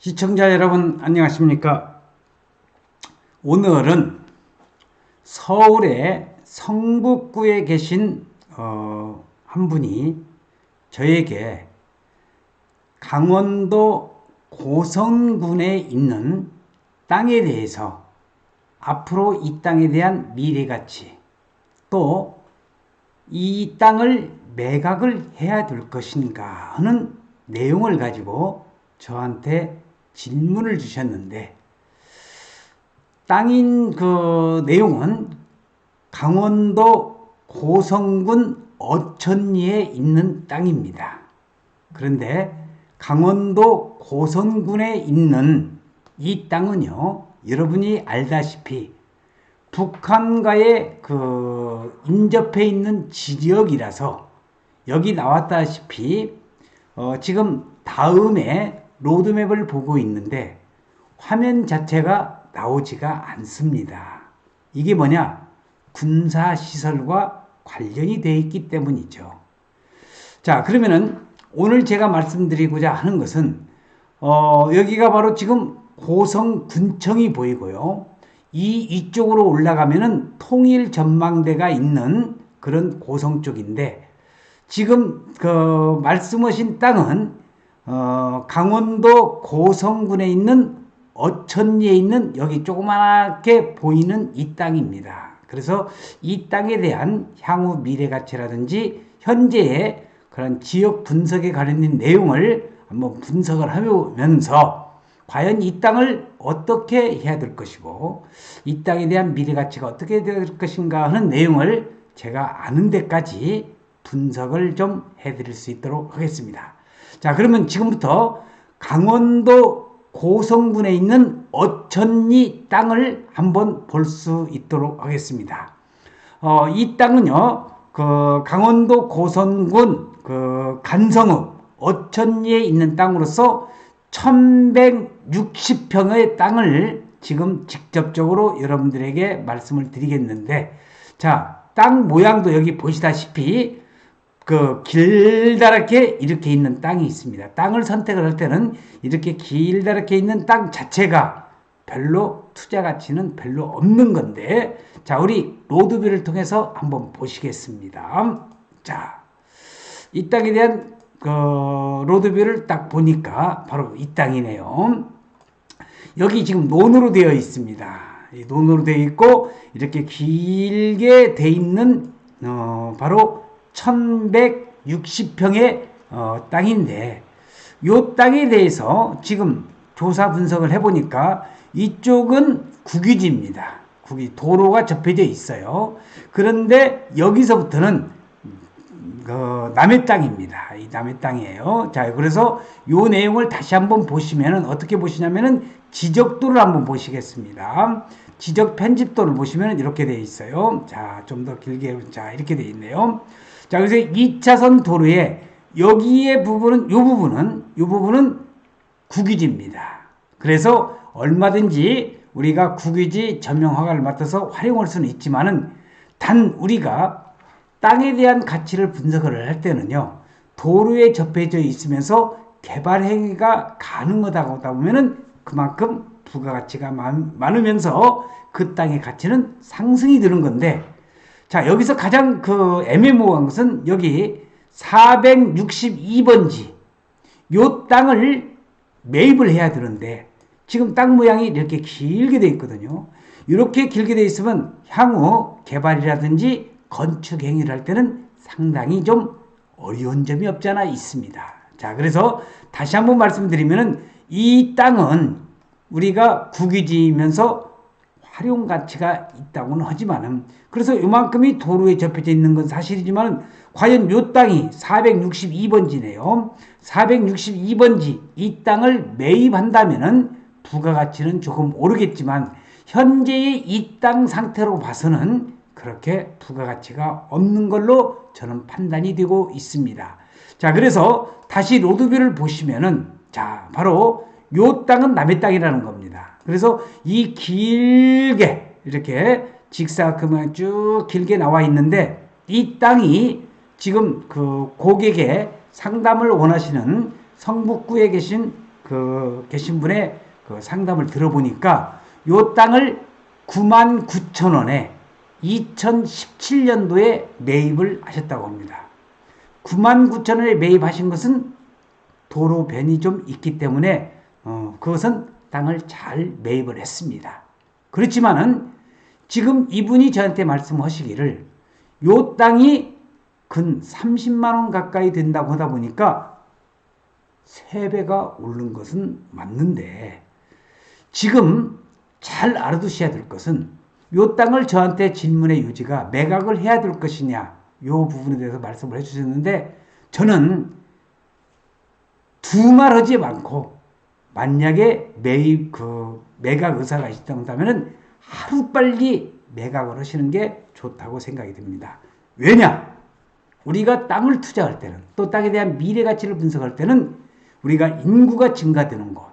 시청자 여러분 안녕하십니까? 오늘은 서울의 성북구에 계신 한 분이 저에게 강원도 고성군에 있는 땅에 대해서 앞으로 이 땅에 대한 미래가치, 또 이 땅을 매각을 해야 될 것인가 하는 내용을 가지고 저한테 질문을 주셨는데, 땅인 그 내용은 강원도 고성군 어천리에 있는 땅입니다. 그런데 강원도 고성군에 있는 이 땅은요, 여러분이 알다시피 북한과의 인접해 있는 지역이라서, 여기 나왔다시피 지금 다음에 로드맵을 보고 있는데 화면 자체가 나오지가 않습니다. 이게 뭐냐? 군사시설과 관련이 되어 있기 때문이죠. 자, 그러면은 오늘 제가 말씀드리고자 하는 것은 여기가 바로 지금 고성군청이 보이고요. 이쪽으로 올라가면은 통일전망대가 있는 그런 고성 쪽인데, 지금 말씀하신 땅은 강원도 고성군에 있는 어천리에 있는 여기 조그맣게 보이는 이 땅입니다. 그래서 이 땅에 대한 향후 미래가치라든지 현재의 그런 지역 분석에 관련된 내용을 한번 분석을 하면서 과연 이 땅을 어떻게 해야 될 것이고 이 땅에 대한 미래가치가 어떻게 될 것인가 하는 내용을 제가 아는 데까지 분석을 좀 해드릴 수 있도록 하겠습니다. 자, 그러면 지금부터 강원도 고성군에 있는 어천리 땅을 한번 볼 수 있도록 하겠습니다. 이 땅은요, 강원도 고성군 간성읍 어천리에 있는 땅으로서 1160평의 땅을 지금 직접적으로 여러분들에게 말씀을 드리겠는데, 자, 땅 모양도 여기 보시다시피 길다랗게 이렇게 있는 땅이 있습니다. 땅을 선택을 할 때는 이렇게 길다랗게 있는 땅 자체가 별로 투자 가치는 별로 없는 건데, 자, 우리 로드뷰를 통해서 한번 보시겠습니다. 자, 이 땅에 대한 로드뷰를 딱 보니까 바로 이 땅이네요. 여기 지금 논으로 되어 있습니다. 논으로 되어 있고 이렇게 길게 되어 있는 바로 1160평의 땅인데, 이 땅에 대해서 지금 조사 분석을 해보니까 이쪽은 국유지입니다. 도로가 접해져 있어요. 그런데 여기서부터는 남의 땅입니다. 이 남의 땅이에요. 자, 그래서 이 내용을 다시 한번 보시면은 어떻게 보시냐면은 지적도를 한번 보시겠습니다. 지적 편집도를 보시면 이렇게 되어 있어요. 자, 좀 더 길게, 자, 이렇게 되어 있네요. 자, 그래서 2차선 도로에 여기에 부분은, 이 부분은 국유지입니다. 그래서 얼마든지 우리가 국유지 전용 허가를 맡아서 활용할 수는 있지만은, 단 우리가 땅에 대한 가치를 분석을 할 때는요, 도로에 접해져 있으면서 개발 행위가 가능하다고 하다 보면은 그만큼 부가가치가 많으면서 그 땅의 가치는 상승이 되는 건데, 자, 여기서 가장 애매모호한 것은 여기 462번지 요 땅을 매입을 해야 되는데, 지금 땅 모양이 이렇게 길게 되어 있거든요. 이렇게 길게 되어 있으면 향후 개발이라든지 건축 행위를 할 때는 상당히 좀 어려운 점이 없지 않아 있습니다. 자, 그래서 다시 한번 말씀드리면은 이 땅은 우리가 국유지이면서 활용 가치가 있다고는 하지만은, 그래서 요만큼이 도로에 접해져 있는 건 사실이지만은, 과연 요 땅이 462번지네요. 462번지 이 땅을 매입한다면은 부가가치는 조금 오르겠지만, 현재의 이 땅 상태로 봐서는 그렇게 부가가치가 없는 걸로 저는 판단이 되고 있습니다. 자, 그래서 다시 로드뷰를 보시면은, 자, 바로 요 땅은 남의 땅이라는 겁니다. 그래서 이 길게 이렇게 직사각형이 쭉 길게 나와 있는데, 이 땅이 지금 고객의 상담을 원하시는 성북구에 계신 계신 분의 그 상담을 들어보니까 요 땅을 99,000원에 2017년도에 매입을 하셨다고 합니다. 99,000원에 매입하신 것은 도로변이 좀 있기 때문에 그것은 땅을 잘 매입을 했습니다. 그렇지만은 지금 이분이 저한테 말씀하시기를 요 땅이 근 30만 원 가까이 된다고 하다 보니까 3배가 오른 것은 맞는데 지금 잘 알아두셔야 될 것은 요 땅을 저한테 질문의 요지가 매각을 해야 될 것이냐 요 부분에 대해서 말씀을 해주셨는데 저는 두말하지 않고 만약에 매각 의사가 있다면 하루빨리 매각을 하시는 게 좋다고 생각이 듭니다. 왜냐? 우리가 땅을 투자할 때는 또 땅에 대한 미래 가치를 분석할 때는 우리가 인구가 증가되는 곳,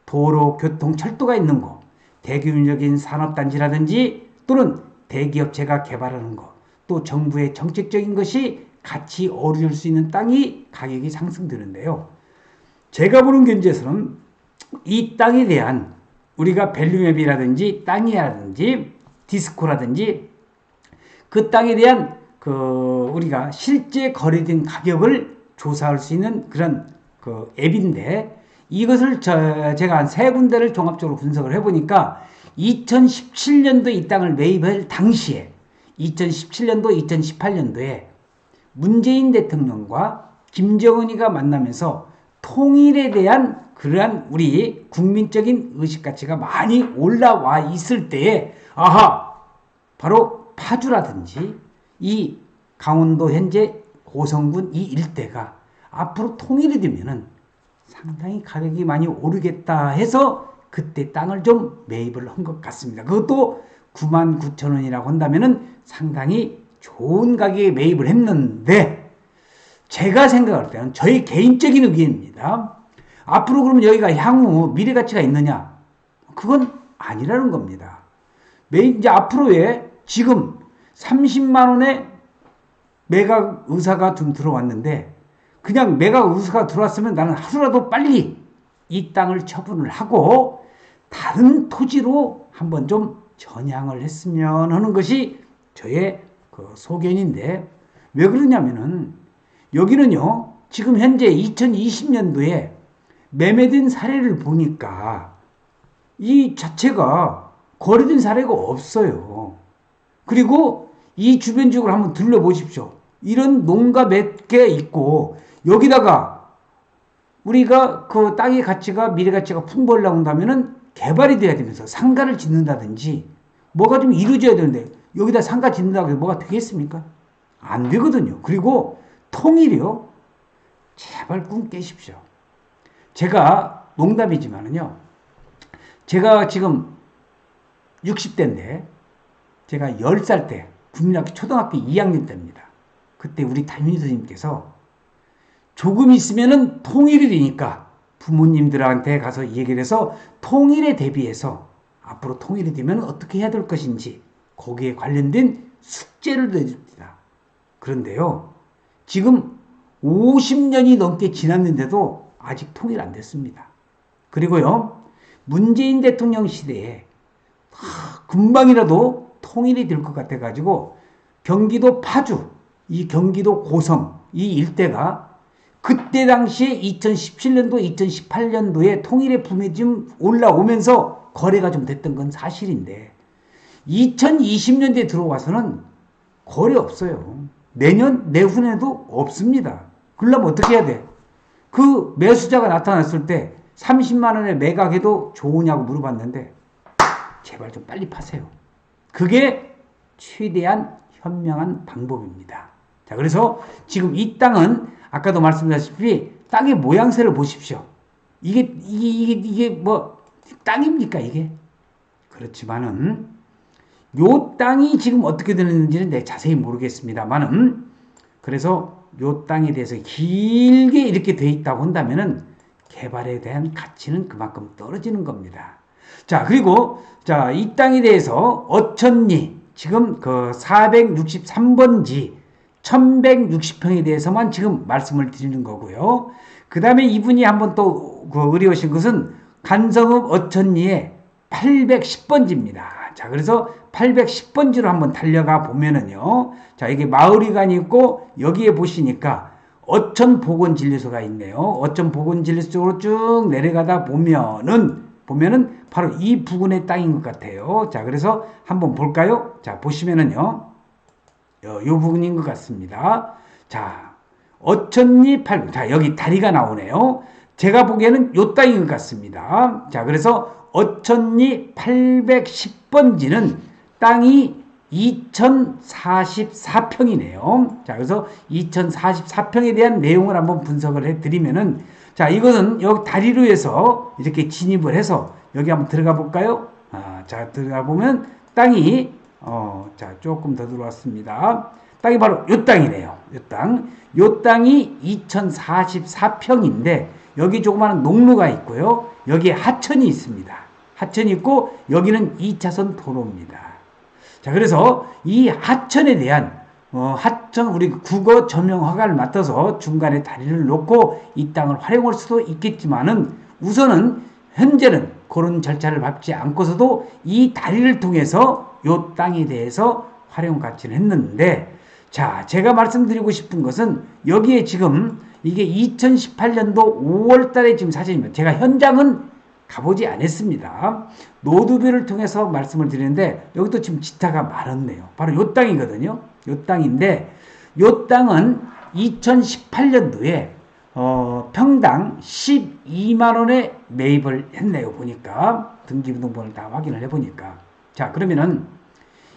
도로, 교통, 철도가 있는 곳, 대규모적인 산업단지라든지 또는 대기업체가 개발하는 것, 또 정부의 정책적인 것이 같이 어우러질 수 있는 땅이 가격이 상승되는데요. 제가 보는 견지에서는 이 땅에 대한 우리가 밸류맵이라든지 땅이라든지 디스코라든지 그 땅에 대한 우리가 실제 거래된 가격을 조사할 수 있는 그런 앱인데 이것을 제가 한 3군데를 종합적으로 분석을 해보니까 2017년도 이 땅을 매입할 당시에 2017년도, 2018년도에 문재인 대통령과 김정은이가 만나면서 통일에 대한 그러한 우리 국민적인 의식가치가 많이 올라와 있을 때에 바로 파주라든지 이 강원도 현재 고성군 이 일대가 앞으로 통일이 되면은 상당히 가격이 많이 오르겠다 해서 그때 땅을 좀 매입을 한 것 같습니다. 그것도 99,000원이라고 한다면은 상당히 좋은 가격에 매입을 했는데 제가 생각할 때는 저의 개인적인 의견입니다. 앞으로 그러면 여기가 향후 미래 가치가 있느냐? 그건 아니라는 겁니다. 이제 앞으로의 지금 30만 원에 매각 의사가 좀 들어왔는데 그냥 매각 의사가 들어왔으면 나는 하루라도 빨리 이 땅을 처분을 하고 다른 토지로 한번 좀 전향을 했으면 하는 것이 저의 소견인데 왜 그러냐면은 여기는요 지금 현재 2020년도에 매매된 사례를 보니까 이 자체가 거래된 사례가 없어요. 그리고 이 주변 지역을 한번 둘러보십시오. 이런 농가 몇 개 있고 여기다가 우리가 그 땅의 가치가 미래 가치가 풍부하려고 한다면은 개발이 돼야 되면서 상가를 짓는다든지 뭐가 좀 이루어져야 되는데 여기다 상가 짓는다고 해서 뭐가 되겠습니까? 안 되거든요. 그리고 통일이요. 제발 꿈 깨십시오. 제가 농담이지만은요. 제가 지금 60대인데 제가 10살 때 국민학교 초등학교 2학년 때입니다. 그때 우리 담임 선생님께서 조금 있으면은 통일이 되니까 부모님들한테 가서 얘기를 해서 통일에 대비해서 앞으로 통일이 되면 어떻게 해야 될 것인지 거기에 관련된 숙제를 내줍니다. 그런데요. 지금 50년이 넘게 지났는데도 아직 통일 안 됐습니다. 그리고요. 문재인 대통령 시대에 금방이라도 통일이 될 것 같아가지고 경기도 파주, 이 경기도 고성, 이 일대가 그때 당시에 2017년도, 2018년도에 통일의 붐이 좀 올라오면서 거래가 좀 됐던 건 사실인데 2020년대에 들어와서는 거래 없어요. 내년, 내후년에도 없습니다. 그러려면 어떻게 해야 돼? 그 매수자가 나타났을 때 30만 원에 매각해도 좋으냐고 물어봤는데 제발 좀 빨리 파세요. 그게 최대한 현명한 방법입니다. 자, 그래서 지금 이 땅은 아까도 말씀드렸다시피 땅의 모양새를 보십시오. 이게 뭐 땅입니까 이게? 그렇지만은 요 땅이 지금 어떻게 되는지는 내가 자세히 모르겠습니다만은 그래서 요 땅에 대해서 길게 이렇게 돼 있다고 한다면은 개발에 대한 가치는 그만큼 떨어지는 겁니다. 자, 그리고 자, 이 땅에 대해서 어천리 지금 그 463번지 1160평에 대해서만 지금 말씀을 드리는 거고요. 그 다음에 이분이 한번 또 의뢰오신 것은 간성읍 어천리의 810번지입니다. 자, 그래서 810번지로 한번 달려가 보면은요. 자, 이게 마을이관이 있고 여기에 보시니까 어천보건진료소가 있네요. 어천보건진료소 쪽으로 쭉 내려가다 보면은 바로 이 부근의 땅인 것 같아요. 자, 그래서 한번 볼까요? 자, 보시면은요. 요 부분인 것 같습니다. 자, 어천리 8, 자, 여기 다리가 나오네요. 제가 보기에는 요 땅인 것 같습니다. 자, 그래서 어천리 810번지는 땅이 2044평이네요. 자, 그래서 2044평에 대한 내용을 한번 분석을 해드리면은, 자, 이거는 여기 다리로 해서 이렇게 진입을 해서 여기 한번 들어가 볼까요? 자, 들어가 보면 땅이, 자, 조금 더 들어왔습니다. 땅이 바로 요 땅이네요. 요 땅. 요 땅이 2044평인데, 여기 조그마한 농로가 있고요. 여기에 하천이 있습니다. 하천이 있고, 여기는 2차선 도로입니다. 자, 그래서 이 하천에 대한 하천 우리 국어 전용 허가를 맡아서 중간에 다리를 놓고 이 땅을 활용할 수도 있겠지만은 우선은 현재는 그런 절차를 밟지 않고서도 이 다리를 통해서 이 땅에 대해서 활용 가치를 했는데, 자, 제가 말씀드리고 싶은 것은 여기에 지금 이게 2018년도 5월 달에 지금 사진입니다. 제가 현장은 가보지 않았습니다. 노드뷰를 통해서 말씀을 드리는데 여기도 지금 지타가 많았네요. 바로 요 땅이거든요. 요 땅인데 요 땅은 2018년도에 평당 12만원에 매입을 했네요. 보니까 등기부등본을 다 확인을 해보니까. 자, 그러면은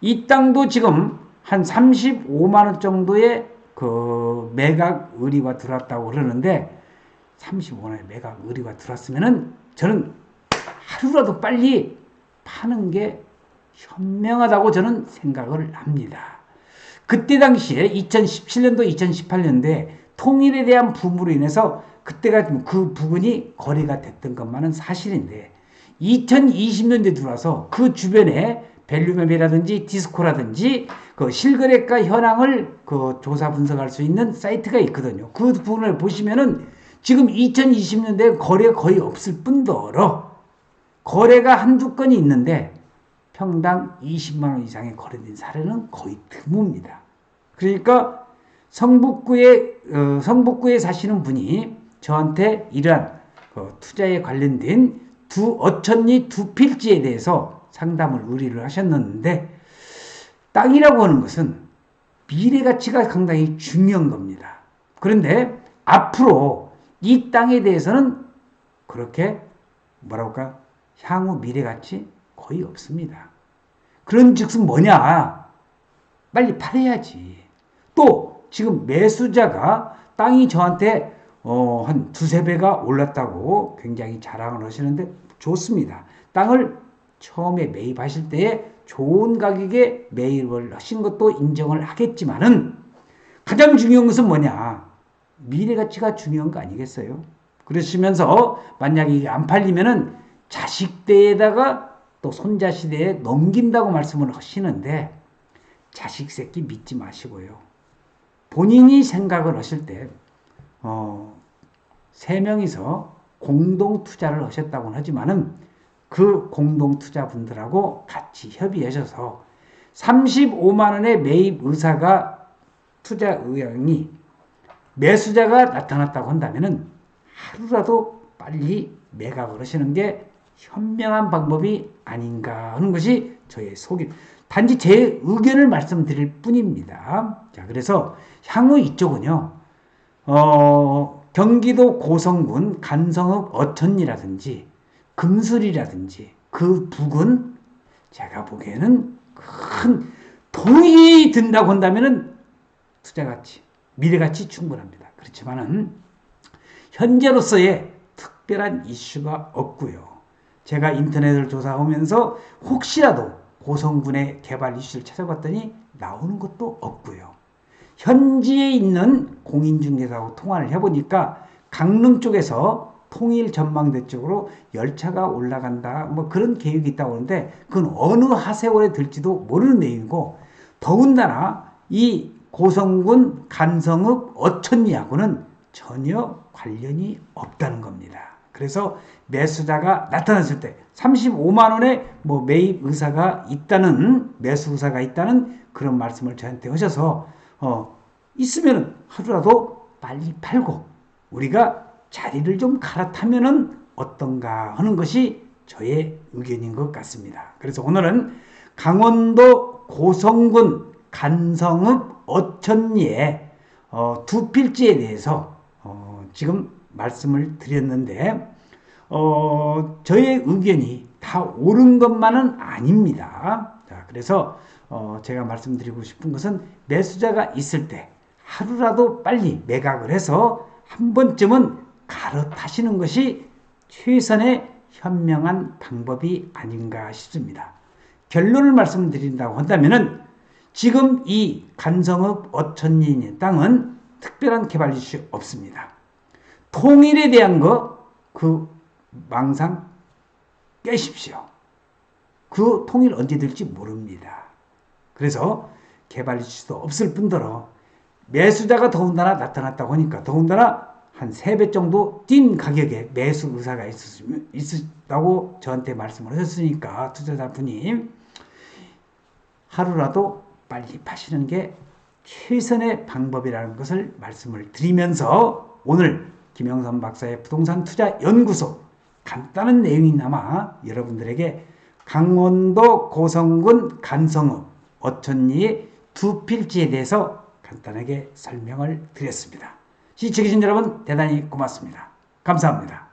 이 땅도 지금 한 35만원 정도의 그 매각 의뢰가 들어왔다고 그러는데 35만원의 매각 의뢰가 들어왔으면은 저는 하루라도 빨리 파는 게 현명하다고 저는 생각을 합니다. 그때 당시에 2017년도, 2018년도에 통일에 대한 붐으로 인해서 그때가 그 부분이 거래가 됐던 것만은 사실인데 2020년도에 들어와서 그 주변에 밸류맵이라든지 디스코라든지 그 실거래가 현황을 그 조사 분석할 수 있는 사이트가 있거든요. 그 부분을 보시면은 지금 2020년도에 거래가 거의 없을 뿐더러 거래가 한두 건이 있는데 평당 20만원 이상의 거래된 사례는 거의 드뭅니다. 그러니까 성북구에 사시는 분이 저한테 이러한 투자에 관련된 어천리 두 필지에 대해서 상담을 의뢰를 하셨는데 땅이라고 하는 것은 미래 가치가 상당히 중요한 겁니다. 그런데 앞으로 이 땅에 대해서는 그렇게 뭐라고 할까? 향후 미래 가치 거의 없습니다. 그런 즉슨 뭐냐? 빨리 팔아야지. 또 지금 매수자가 땅이 저한테 한 두세 배가 올랐다고 굉장히 자랑을 하시는데 좋습니다. 땅을 처음에 매입하실 때에 좋은 가격에 매입을 하신 것도 인정을 하겠지만은 가장 중요한 것은 뭐냐? 미래 가치가 중요한 거 아니겠어요? 그러시면서 만약에 이게 안 팔리면은 자식대에다가 또 손자시대에 넘긴다고 말씀을 하시는데 자식 새끼 믿지 마시고요. 본인이 생각을 하실 때, 세 명이서 공동 투자를 하셨다고는 하지만은 그 공동 투자분들하고 같이 협의하셔서 35만원의 매입 의사가 투자 의향이 매수자가 나타났다고 한다면은 하루라도 빨리 매각을 하시는 게 현명한 방법이 아닌가 하는 것이 저의 소견. 단지 제 의견을 말씀드릴 뿐입니다. 자, 그래서 향후 이쪽은요, 경기도 고성군 간성읍 어천리라든지 금술이라든지 그 북은 제가 보기에는 큰 돈이 든다고 한다면은 투자 가치, 미래 가치 충분합니다. 그렇지만은 현재로서의 특별한 이슈가 없고요. 제가 인터넷을 조사하면서 혹시라도 고성군의 개발 이슈를 찾아봤더니 나오는 것도 없고요. 현지에 있는 공인중개사하고 통화를 해보니까 강릉 쪽에서 통일 전망대 쪽으로 열차가 올라간다 뭐 그런 계획이 있다고 하는데 그건 어느 하세월에 들지도 모르는 내용이고 더군다나 이 고성군 간성읍 어천리하고는 전혀 관련이 없다는 겁니다. 그래서 매수자가 나타났을 때 35만 원에 뭐 매입 의사가 있다는, 매수 의사가 있다는 그런 말씀을 저한테 하셔서 있으면 하루라도 빨리 팔고 우리가 자리를 좀 갈아타면은 어떤가 하는 것이 저의 의견인 것 같습니다. 그래서 오늘은 강원도 고성군 간성읍 어천리의 두 필지에 대해서 지금 말씀을 드렸는데 저의 의견이 다 옳은 것만은 아닙니다. 자, 그래서 제가 말씀드리고 싶은 것은 매수자가 있을 때 하루라도 빨리 매각을 해서 한 번쯤은 갈아타시는 것이 최선의 현명한 방법이 아닌가 싶습니다. 결론을 말씀드린다고 한다면은 지금 이 간성읍 어천리의 땅은 특별한 개발 이슈 없습니다. 통일에 대한 그 망상 깨십시오. 그 통일 언제 될지 모릅니다. 그래서 개발 이슈도 없을 뿐더러 매수자가 더군다나 나타났다고 하니까 더군다나 한 3배 정도 뛴 가격에 매수 의사가 있다고 저한테 말씀을 하셨으니까 투자자분이 하루라도 빨리 파시는 게 최선의 방법이라는 것을 말씀을 드리면서 오늘 김영선 박사의 부동산 투자 연구소 간단한 내용이나마 여러분들에게 강원도 고성군 간성읍 어천리의 두 필지에 대해서 간단하게 설명을 드렸습니다. 시청해주신 여러분 대단히 고맙습니다. 감사합니다.